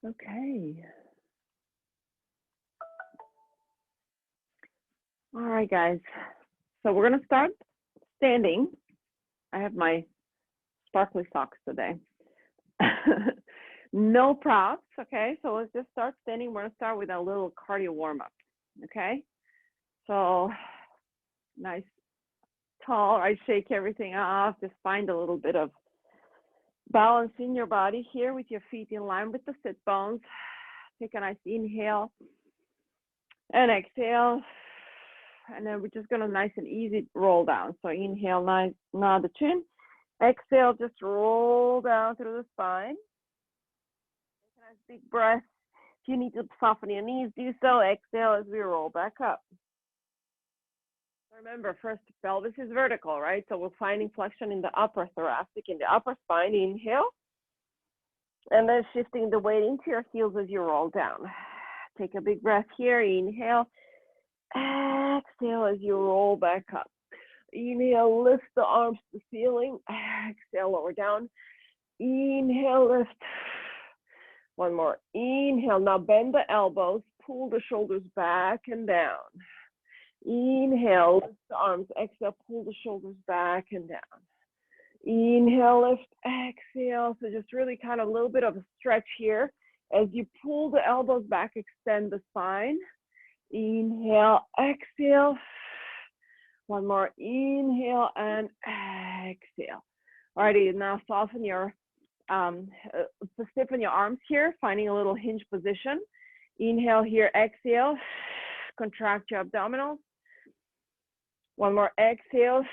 Okay. All right, guys. So we're going to start standing. I have my sparkly socks today. No props, okay? So let's just start standing. We're going to start with a little cardio warm-up, okay? So nice, tall. I shake everything off. Just find a little bit of balance in your body here with your feet in line with the sit bones. Take a nice inhale and exhale. And then we're just going to nice and easy roll down. So inhale, nice, nod the chin. Exhale, just roll down through the spine. Take a nice big breath. If you need to soften your knees, do so. Exhale as we roll back up. Remember, first pelvis is vertical, right? So we're finding flexion in the upper thoracic, in the upper spine. Inhale. And then shifting the weight into your heels as you roll down. Take a big breath here. Inhale. Exhale as you roll back up. Inhale, lift the arms to the ceiling. Exhale, lower down. Inhale, lift. One more. Inhale. Now bend the elbows. Pull the shoulders back and down. Inhale, lift the arms. Exhale, pull the shoulders back and down. Inhale, lift. Exhale. So just really kind of a little bit of a stretch here. As you pull the elbows back, extend the spine. Inhale, exhale. One more. Inhale and exhale. Alrighty, now soften your, stiffen your arms here, finding a little hinge position. Inhale here, exhale. Contract your abdominals. One more. Exhale.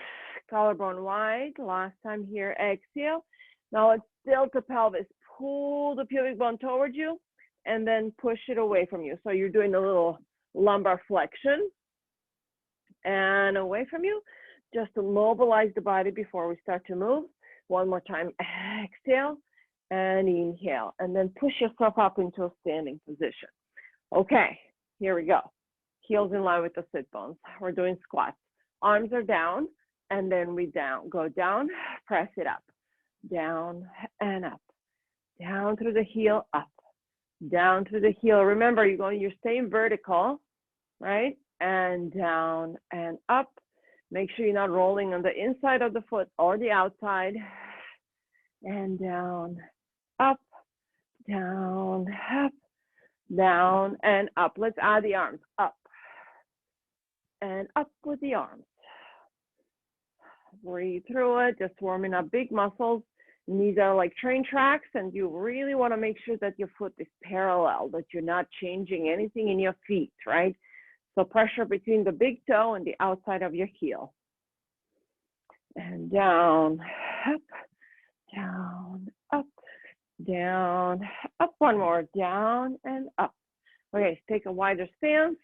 Collarbone wide. Last time here. Exhale. Now let's tilt the pelvis. Pull the pubic bone towards you and then push it away from you. So you're doing a little lumbar flexion and away from you, just to mobilize the body before we start to move. One more time. Exhale and inhale, and then push yourself up into a standing position. Okay, here we go. Heels in line with the sit bones. We're doing squats. Arms are down, and then we go down, press it up, down and up, down through the heel, up, down through the heel. Remember, you're staying vertical, right? And down and up. Make sure you're not rolling on the inside of the foot or the outside. And down, up, down, up, down, and up. Let's add the arms. Up and up with the arms. Breathe through it, just warming up big muscles. These are like train tracks, and you really want to make sure that your foot is parallel, that you're not changing anything in your feet, right? So pressure between the big toe and the outside of your heel. And down, up, down, up, down, up. One more, down and up. Okay, take a wider stance.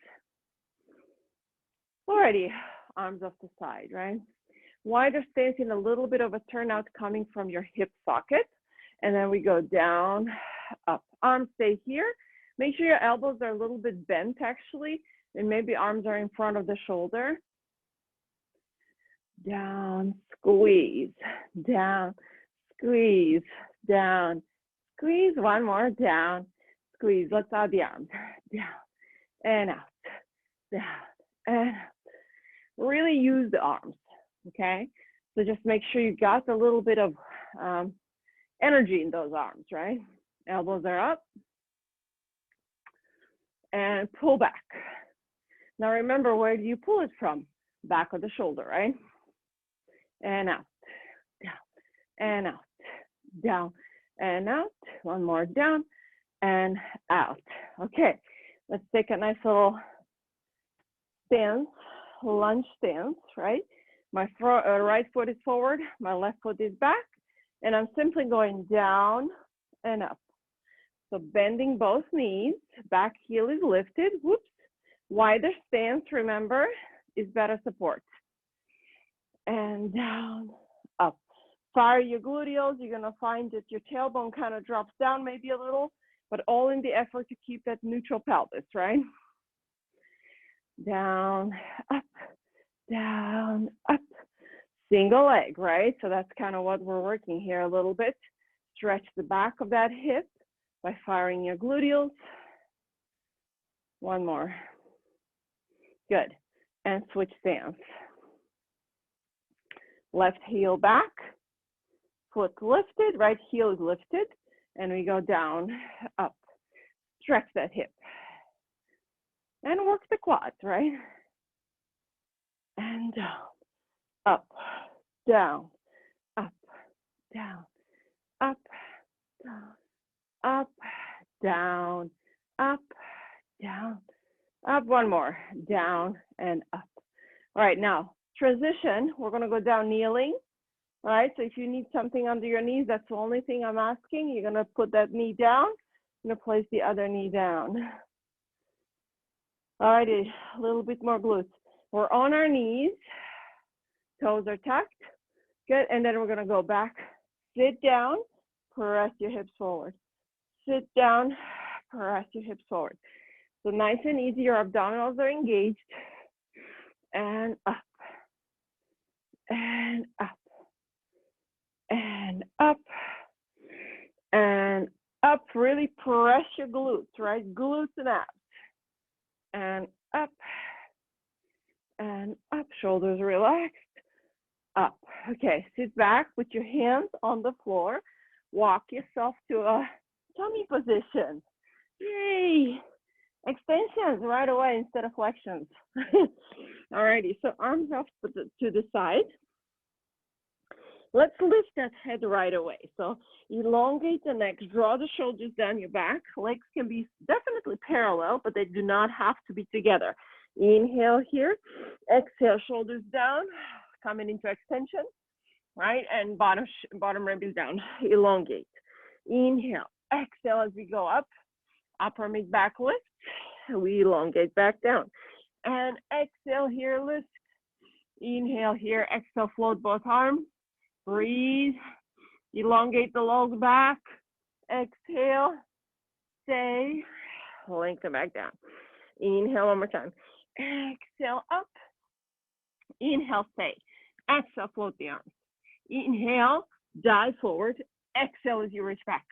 Alrighty, arms off the side, right? Wider stance in a little bit of a turnout coming from your hip socket. And then we go down, up. Arms stay here. Make sure your elbows are a little bit bent actually, and maybe arms are in front of the shoulder. Down, squeeze, down, squeeze, down, squeeze. One more, down, squeeze. Let's add the arms. Down and out, down and out. Really use the arms, okay? So just make sure you got a little bit of energy in those arms, right? Elbows are up and pull back. Now remember, where do you pull it from? Back of the shoulder, right? And out, down, and out, down, and out. One more, down, and out. Okay, let's take a nice little stance, lunge stance, right? My right foot is forward, my left foot is back, and I'm simply going down and up. So bending both knees, back heel is lifted, whoops. Wider stance, remember, is better support. And down, up. Fire your gluteals. You're going to find that your tailbone kind of drops down maybe a little, but all in the effort to keep that neutral pelvis, right? Down, up, down, up. Single leg, right? So that's kind of what we're working here a little bit. Stretch the back of that hip. by firing your gluteals. One more. Good. And switch stance. Left heel back, foot lifted, right heel is lifted, and we go down, up. Stretch that hip. And work the quads, right? And down, up, down, up, down, up, down, up, down, up, down, up. One more, down and up. All right, now transition, we're gonna go down kneeling. All right, so if you need something under your knees, that's the only thing I'm asking. You're gonna put that knee down, you're gonna place the other knee down. All righty, a little bit more glutes. We're on our knees, toes are tucked. Good, and then we're gonna go back, sit down, press your hips forward. Sit down, press your hips forward. So nice and easy, your abdominals are engaged. And up, and up, and up, and up. Really press your glutes, right? Glutes and abs. And up, and up. Shoulders relaxed. Up. Okay, sit back with your hands on the floor. Walk yourself to a tummy position. Yay! Extensions right away instead of flexions. Alrighty, so arms off to the side. Let's lift that head right away. So elongate the neck, draw the shoulders down your back. Legs can be definitely parallel, but they do not have to be together. Inhale here, exhale, shoulders down, coming into extension, right? And bottom rib is down, elongate. Inhale, exhale as we go up, upper mid back lift, we elongate back down. And exhale here, lift. Inhale here, exhale, float both arms. Breathe, elongate the lower back. Exhale, stay, lengthen back down. Inhale one more time. Exhale up. Inhale, stay. Exhale, float the arms. Inhale, dive forward. Exhale as you reach back.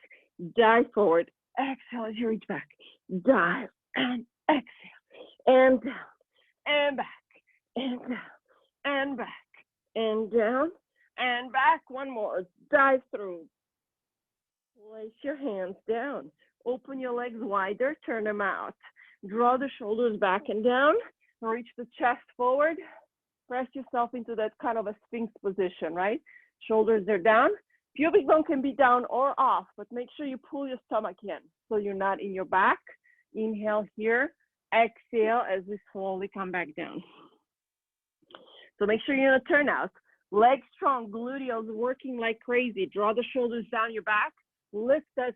Dive forward. Exhale as you reach back. Dive and exhale. And down. And back. And down. And back. And down. And back. One more. Dive through. Place your hands down. Open your legs wider. Turn them out. Draw the shoulders back and down. Reach the chest forward. Press yourself into that kind of a sphinx position, right? Shoulders are down. Pubic bone can be down or off, but make sure you pull your stomach in so you're not in your back. Inhale here. Exhale as we slowly come back down. So make sure you're in a turnout. Legs strong, gluteals working like crazy. Draw the shoulders down your back. Lift that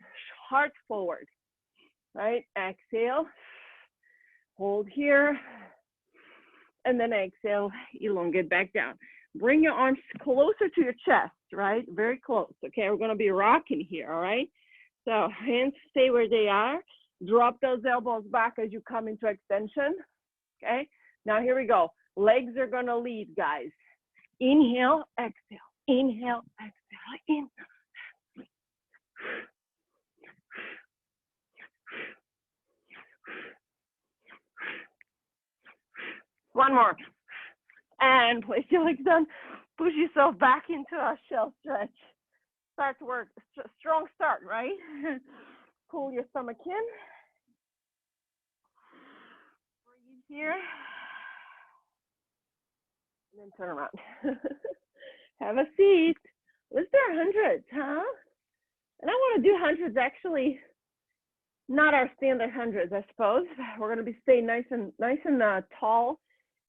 heart forward, right? Exhale. Hold here. And then exhale, elongate back down. Bring your arms closer to your chest, right? Very close, okay? We're gonna be rocking here, all right? So hands stay where they are. Drop those elbows back as you come into extension, okay? Now here we go. Legs are gonna lead, guys. Inhale, exhale, inhale, exhale, inhale. One more. And place your legs down. Push yourself back into a shell stretch. Start to work. Strong start, right? Pull your stomach in. Breathe here. And then turn around. Have a seat. Let's do our hundreds, huh? And I want to do hundreds actually, not our standard hundreds, I suppose. We're going to be staying nice and tall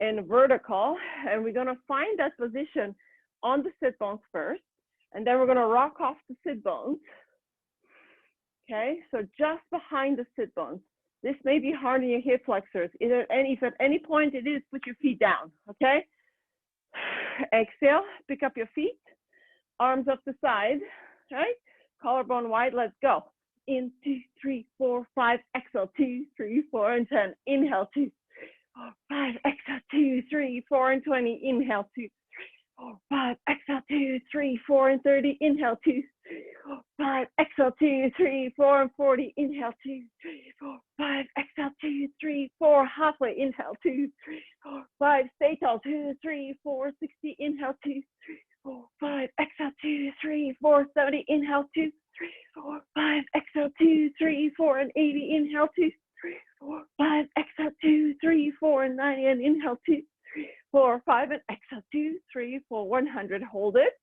and vertical, and we're going to find that position on the sit bones first, and then we're going to rock off the sit bones. Okay, so just behind the sit bones. This may be hard in your hip flexors. If at any point it is, put your feet down. Okay, exhale, pick up your feet, arms up the side, right? Collarbone wide, let's go. In 2, 3, 4, 5, exhale, 2, 3, 4, and 10. Inhale, 2, 4, 5, exhale, 2, 3, 4, and 20. Inhale, 2, 3, 4, 5, exhale, 2, 3, 4, and 30. Inhale, 2, 3, 4, 5. Exhale, 2, 3, 4, and 40. Inhale, 2, 3, 4, 5. Exhale, 2, 3, 4. Halfway. Inhale, 2, 3, 4, 5. Stay tall. 2, 3, 4, 60. Inhale, 2, 3, 4, 5. Exhale, 2, 3, 4, 70. Inhale, 2, 3, 4, 5. Exhale, 2, 3, 4, and 80. Inhale, 2, 3, 4, 5. Exhale, 2, 3, 4, and 90. And inhale, 2, 3, 4, 5. And exhale, 2, 3, 4, 100. Hold it.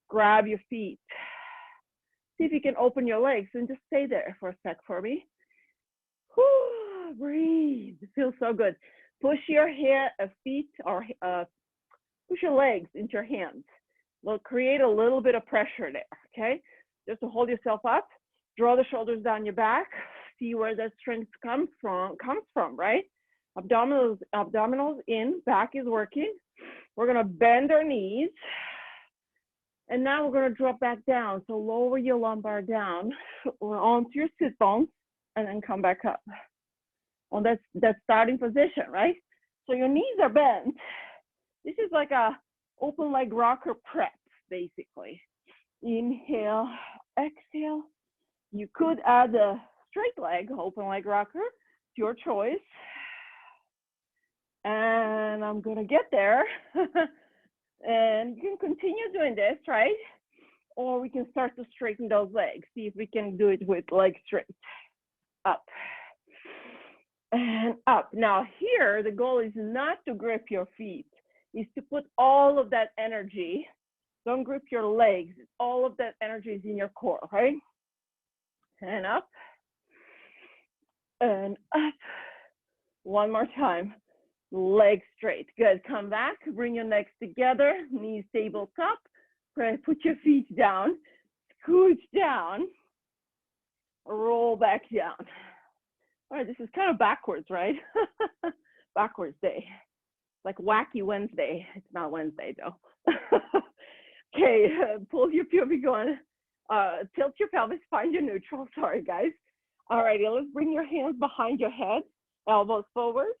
Grab your feet. See if you can open your legs and just stay there for a sec for me. Whew, breathe. It feels so good. Push your feet or push your legs into your hands. We'll create a little bit of pressure there, okay? Just to hold yourself up. Draw the shoulders down your back. See where that strength comes from, right? Abdominals in, back is working. We're gonna bend our knees. And now we're gonna drop back down. So lower your lumbar down onto your sit bones and then come back up. On that starting position, right? So your knees are bent. This is like a open leg rocker prep, basically. Inhale, exhale. You could add a straight leg, open leg rocker. It's your choice. And I'm gonna get there. And you can continue doing this, right? Or we can start to straighten those legs. See if we can do it with legs straight. Up and up. Now here, the goal is not to grip your feet. Is to put all of that energy, don't grip your legs. All of that energy is in your core, right? And up. And up. One more time. Legs straight. Good. Come back. Bring your legs together. Knees tabletop. Put your feet down. Scooch down. Roll back down. All right. This is kind of backwards, right? Backwards day. Like wacky Wednesday. It's not Wednesday though. Okay. Pull your pubic bone. Tilt your pelvis. Find your neutral. Sorry, guys. All righty. Let's bring your hands behind your head. Elbows forward.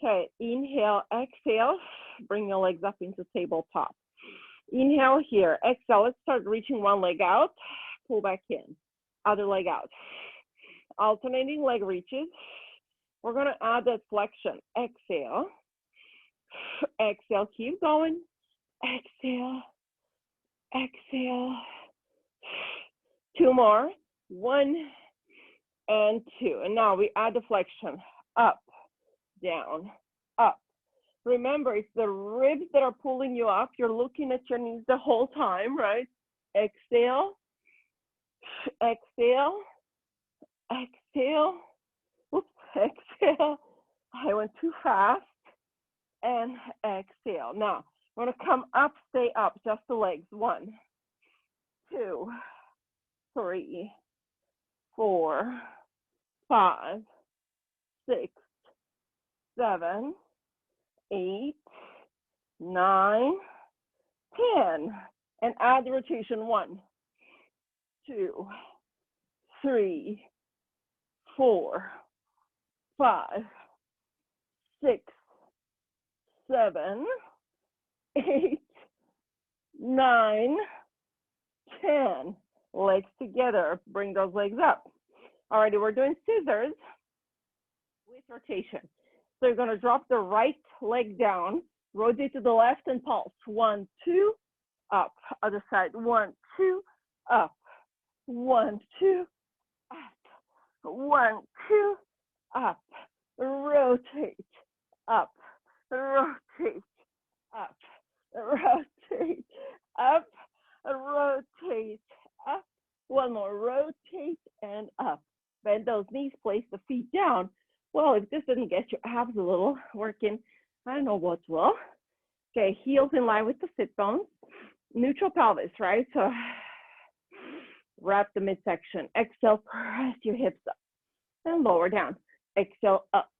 Okay, inhale, exhale, bring your legs up into tabletop. Inhale here, exhale, let's start reaching one leg out, pull back in, other leg out. Alternating leg reaches. We're gonna add that flexion, exhale, exhale, keep going, exhale, exhale. 2 more, 1 and 2. And now we add the flexion, up, down, up. Remember, it's the ribs that are pulling you up. You're looking at your knees the whole time, right? Exhale, exhale, exhale. Oops, exhale. I went too fast. And exhale. Now, I'm gonna come up, stay up, just the legs. 1, 2, 3, 4, 5, 6, 7, 8, 9, 10. And add the rotation. 1, 2, 3, 4, 5, 6, 7, 8, 9, 10. Legs together. Bring those legs up. Alrighty, we're doing scissors with rotation. So you're going to drop the right leg down, rotate to the left and pulse. 1, 2, up. Other side. 1, 2, up. 1, 2, up. 1, 2, up. Rotate, up. Rotate, up. Rotate, up. Rotate, up. One more. Rotate and up. Bend those knees. Place the feet down. Well, if this didn't get your abs a little working, I don't know what will. Okay, heels in line with the sit bones. Neutral pelvis, right? So wrap the midsection. Exhale, press your hips up and lower down. Exhale, up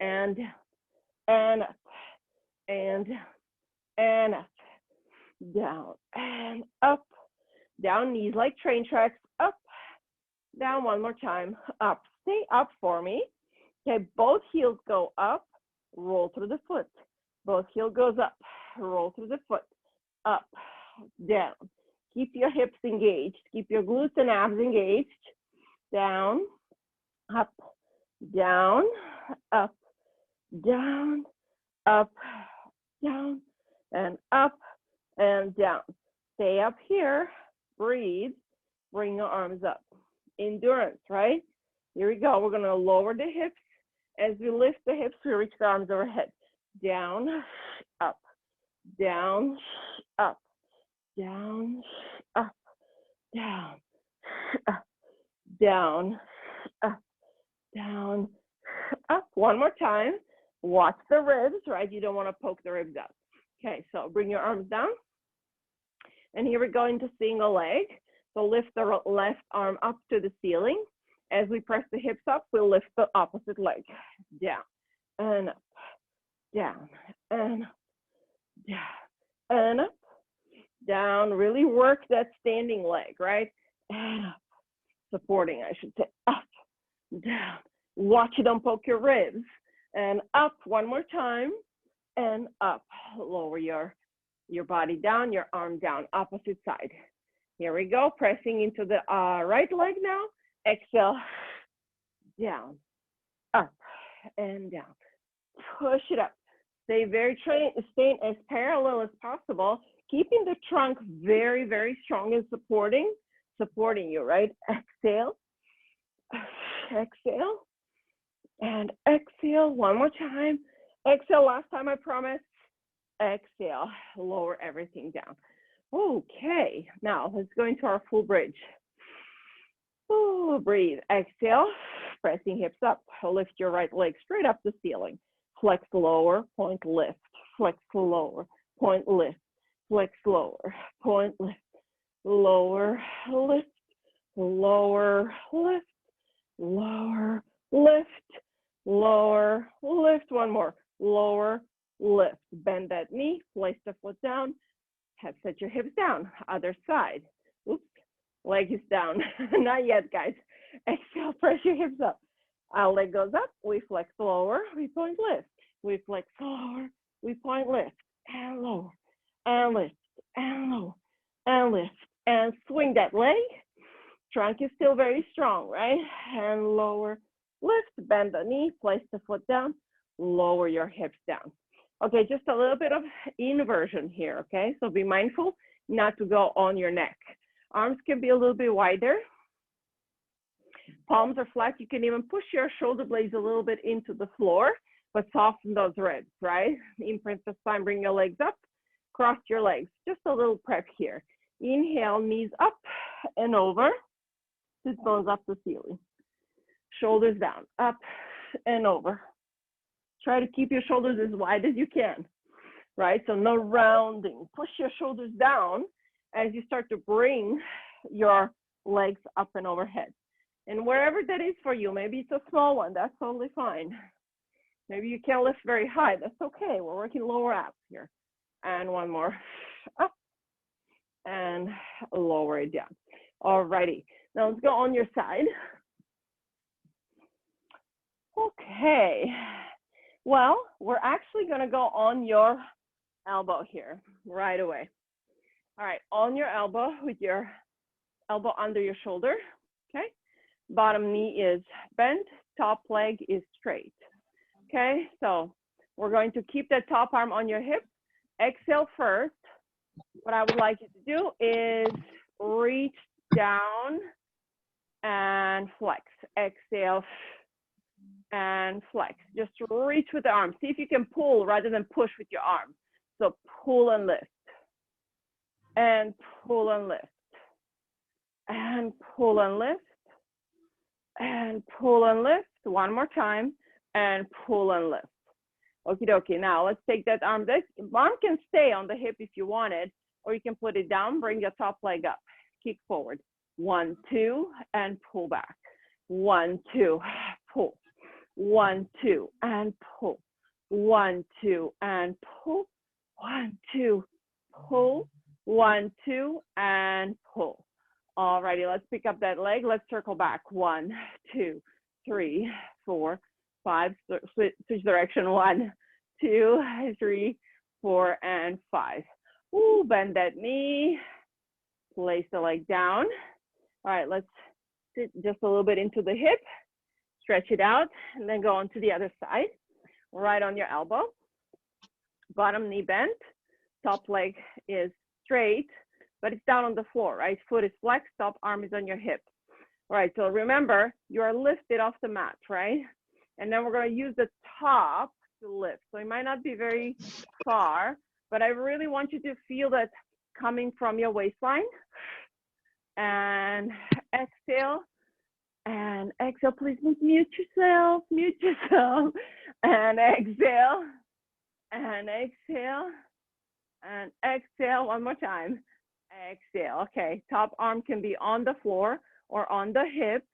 and up and up and up, down and up, down, knees like train tracks, up, down, one more time, up. Stay up for me. Okay, both heels go up, roll through the foot. Both heel goes up, roll through the foot, up, down. Keep your hips engaged. Keep your glutes and abs engaged. Down, up, down, up, down, up, down, and up and down. Stay up here. Breathe. Bring your arms up. Endurance, right? Here we go. We're going to lower the hips. As we lift the hips, we reach the arms overhead. Down, up, down, up, down, up, down, up, down, up, down, up. One more time. Watch the ribs, right? You don't want to poke the ribs out. Okay, so bring your arms down. And here we go into single leg. So lift the left arm up to the ceiling. As we press the hips up, we'll lift the opposite leg. Down and up, down and up, down and up, down. Really work that standing leg, right? And up, supporting, I should say, up, down. Watch you don't poke your ribs. And up one more time, and up. Lower your body down, your arm down, opposite side. Here we go, pressing into the right leg now. Exhale, down, up, and down. Push it up. Stay staying as parallel as possible, keeping the trunk very, very strong and supporting you, right? Exhale, exhale, and exhale. One more time. Exhale, last time I promise. Exhale, lower everything down. Okay, now let's go into our full bridge. Ooh, breathe, exhale, pressing hips up. Lift your right leg straight up the ceiling. Flex lower, point lift. Flex lower, point lift. Flex lower, point lift. Lower, lift. Lower, lift. Lower, lift. Lower, lift. One more. Lower, lift. Bend that knee, place the foot down. Set your hips down. Other side. Oops. Leg is down. Not yet, guys. Exhale, press your hips up. Our leg goes up. We flex lower. We point lift. We flex lower. We point lift. And lower. And lift. And lower. And lift. And swing that leg. Trunk is still very strong, right? And lower. Lift. Bend the knee. Place the foot down. Lower your hips down. Okay, just a little bit of inversion here, okay? So be mindful not to go on your neck. Arms can be a little bit wider. Palms are flat. You can even push your shoulder blades a little bit into the floor, but soften those ribs, right? Imprint the spine, bring your legs up, cross your legs. Just a little prep here. Inhale, knees up and over. Sit bones up the ceiling. Shoulders down, up and over. Try to keep your shoulders as wide as you can, right? So no rounding. Push your shoulders down as you start to bring your legs up and overhead. And wherever that is for you, maybe it's a small one, that's totally fine. Maybe you can't lift very high, that's okay. We're working lower abs here. And one more, up and lower it down. Alrighty, now let's go on your side. Okay. Well, we're actually going to go on your elbow here right away. All right, on your elbow with your elbow under your shoulder, okay? Bottom knee is bent, top leg is straight, okay? So we're going to keep that top arm on your hip. Exhale first. What I would like you to do is reach down and flex. Exhale and flex. Just reach with the arm. See if you can pull rather than push with your arm. So pull and lift. And pull and lift. And pull and lift. And pull and lift. One more time. And pull and lift. Okie dokie. Now let's take that arm. This arm can stay on the hip if you want it, or you can put it down, bring your top leg up. Kick forward. 1, 2, and pull back. 1, 2, pull. 1, 2, and pull. 1, 2, and pull. 1, 2, pull. 1, 2, and pull. Alrighty, let's pick up that leg. Let's circle back. 1, 2, 3, 4, 5. Switch direction. 1, 2, 3, 4, and 5. Ooh, bend that knee. Place the leg down. All right, let's sit just a little bit into the hip, stretch it out, and then go on to the other side. Right on your elbow, bottom knee bent, top leg is straight, but it's down on the floor, right? Foot is flexed, top arm is on your hip. All right, so remember, you are lifted off the mat, right? And then we're gonna use the top to lift. So it might not be very far, but I really want you to feel that coming from your waistline. And exhale, and exhale, please mute yourself, and exhale, and exhale, and exhale, one more time, exhale. Okay, top arm can be on the floor or on the hip.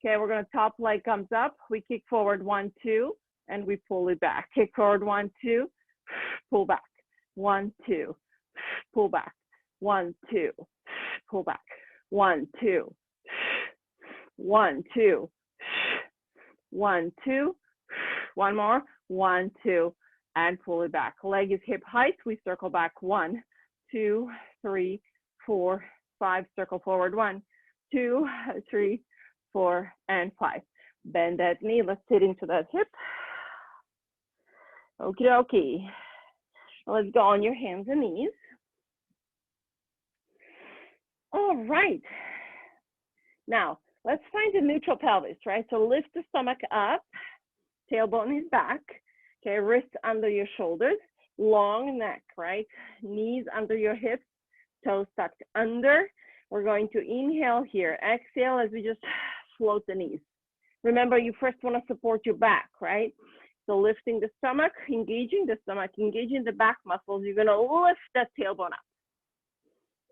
Okay, we're gonna top leg comes up, we kick forward 1, 2, and we pull it back. Kick forward 1, 2, pull back, 1, 2, pull back, 1, 2, pull back, 1, 2, 1, 2, 1, 2, one more, 1, 2, and pull it back. Leg is hip height. We circle back 1, 2, 3, 4, 5. Circle forward 1, 2, 3, 4, and 5. Bend that knee. Let's sit into that hip. Okie dokie. Let's go on your hands and knees. All right. Now, let's find the neutral pelvis, right? So lift the stomach up, tailbone is back. Okay, wrists under your shoulders, long neck, right? Knees under your hips, toes tucked under. We're going to inhale here. Exhale as we just float the knees. Remember, you first want to support your back, right? So lifting the stomach, engaging the back muscles. You're going to lift that tailbone up.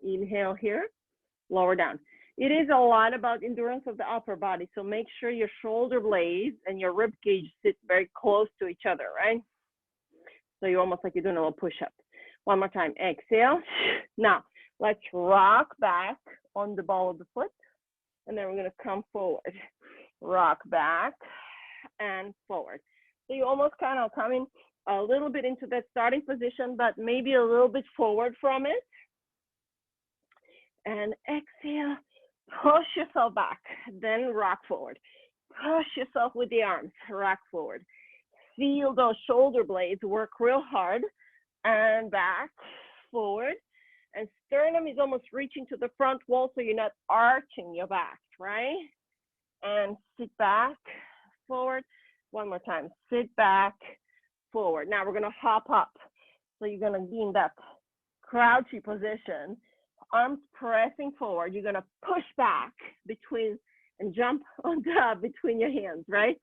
Inhale here, lower down. It is a lot about endurance of the upper body. So make sure your shoulder blades and your rib cage sit very close to each other, right? So you're almost like you're doing a little push-up. One more time, exhale. Now, let's rock back on the ball of the foot. And then we're gonna come forward. Rock back and forward. So you almost kind of coming a little bit into that starting position, but maybe a little bit forward from it. And exhale, push yourself back, then rock forward. Push yourself with the arms, rock forward. Feel those shoulder blades work real hard, and back, forward. And sternum is almost reaching to the front wall, so you're not arching your back, right? And sit back, forward. One more time, sit back, forward. Now we're gonna hop up. So you're gonna be in that crouchy position, arms pressing forward. You're gonna push back between and jump on top between your hands, right?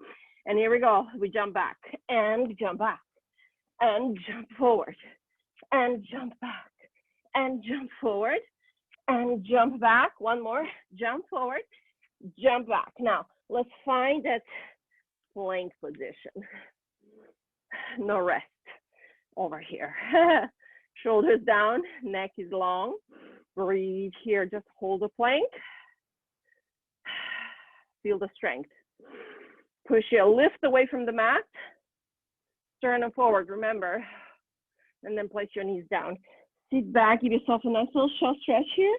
And here we go, we jump back and jump back and jump forward and jump back and jump forward and jump back. One more, jump forward, jump back. Now, let's find that plank position. No rest over here. Shoulders down, neck is long. Breathe here, just hold the plank. Feel the strength. Push your lift away from the mat. Sternum forward, remember. And then place your knees down. Sit back, give yourself a nice little short stretch here.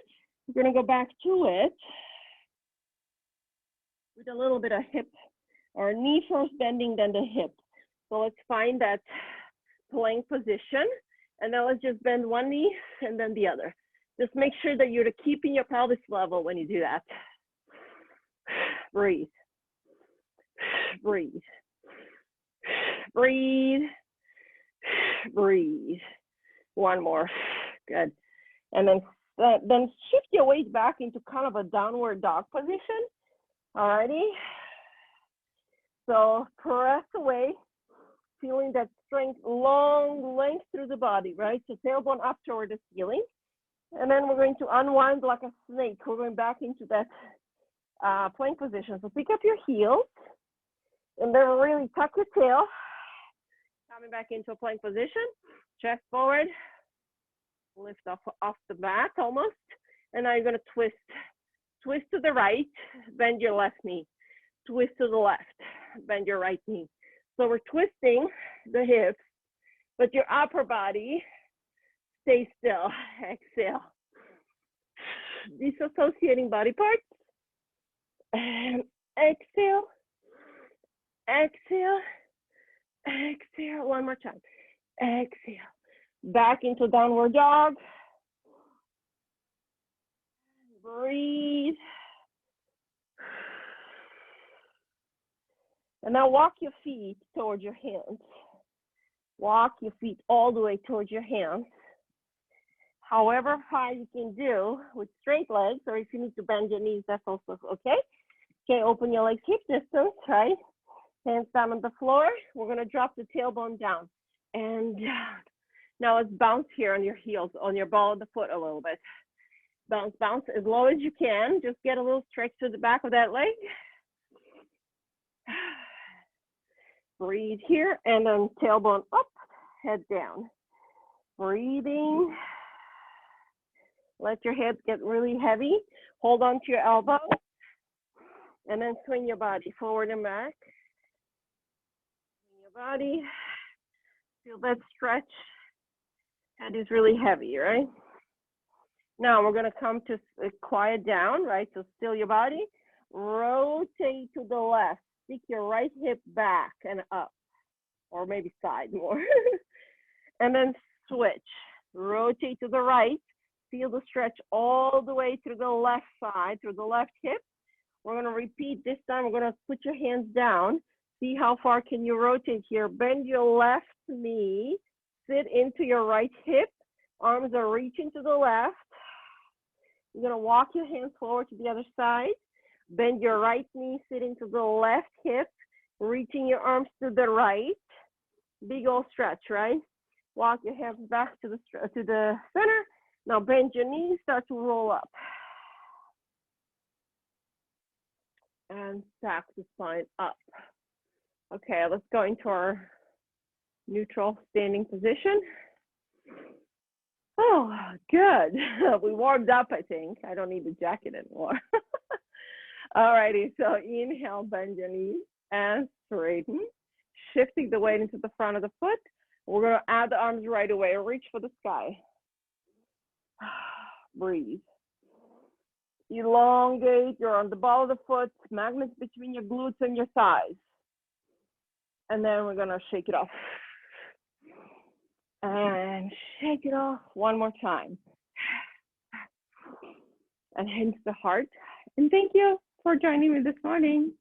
We're gonna go back to it with a little bit of hip or knee first bending, then the hip. So let's find that plank position. And then let's just bend one knee and then the other. Just make sure that you're keeping your pelvis level when you do that. Breathe. Breathe. Breathe. Breathe. One more. Good. And then shift your weight back into kind of a downward dog position. Alrighty. So press away, feeling that strength, long length through the body, right? So tailbone up toward the ceiling. And then we're going to unwind like a snake. We're going back into that plank position. So pick up your heels and then really tuck your tail. Coming back into a plank position. Chest forward. Lift off the mat almost. And now you're going to twist. Twist to the right. Bend your left knee. Twist to the left. Bend your right knee. So we're twisting the hips, but your upper body stay still. Exhale. disassociating body parts. And exhale, exhale, exhale. One more time. Exhale. Back into downward dog. Breathe. And now walk your feet towards your hands. Walk your feet all the way towards your hands. However high you can do with straight legs, or if you need to bend your knees, that's also okay. Okay, open your legs hip distance, right? Hands down on the floor. We're gonna drop the tailbone down and down. Now let's bounce here on your heels, on your ball of the foot a little bit. Bounce, bounce as low as you can. Just get a little stretch to the back of that leg. Breathe here, and then tailbone up, head down. Breathing. Let your head get really heavy. Hold on to your elbow. And then swing your body forward and back. Swing your body. Feel that stretch. Head is really heavy, right? Now we're gonna come to quiet down, right? So still your body. Rotate to the left. Stick your right hip back and up, or maybe side more. And then switch. Rotate to the right. Feel the stretch all the way through the left side, through the left hip. We're gonna repeat this time. We're gonna put your hands down. See how far can you rotate here. Bend your left knee. Sit into your right hip. Arms are reaching to the left. You're gonna walk your hands forward to the other side. Bend your right knee, sit into the left hip, reaching your arms to the right. Big old stretch, right? Walk your hands back to the center. Now bend your knees, start to roll up. And stack the spine up. Okay, let's go into our neutral standing position. Oh, good. We warmed up, I think. I don't need the jacket anymore. All righty, so inhale, bend your knees and straighten. Shifting the weight into the front of the foot. We're gonna add the arms right away. Reach for the sky. Breathe. Elongate, you're on the ball of the foot, magnets between your glutes and your thighs. And then we're gonna shake it off. And shake it off one more time. And hinge the heart. And thank you for joining me this morning.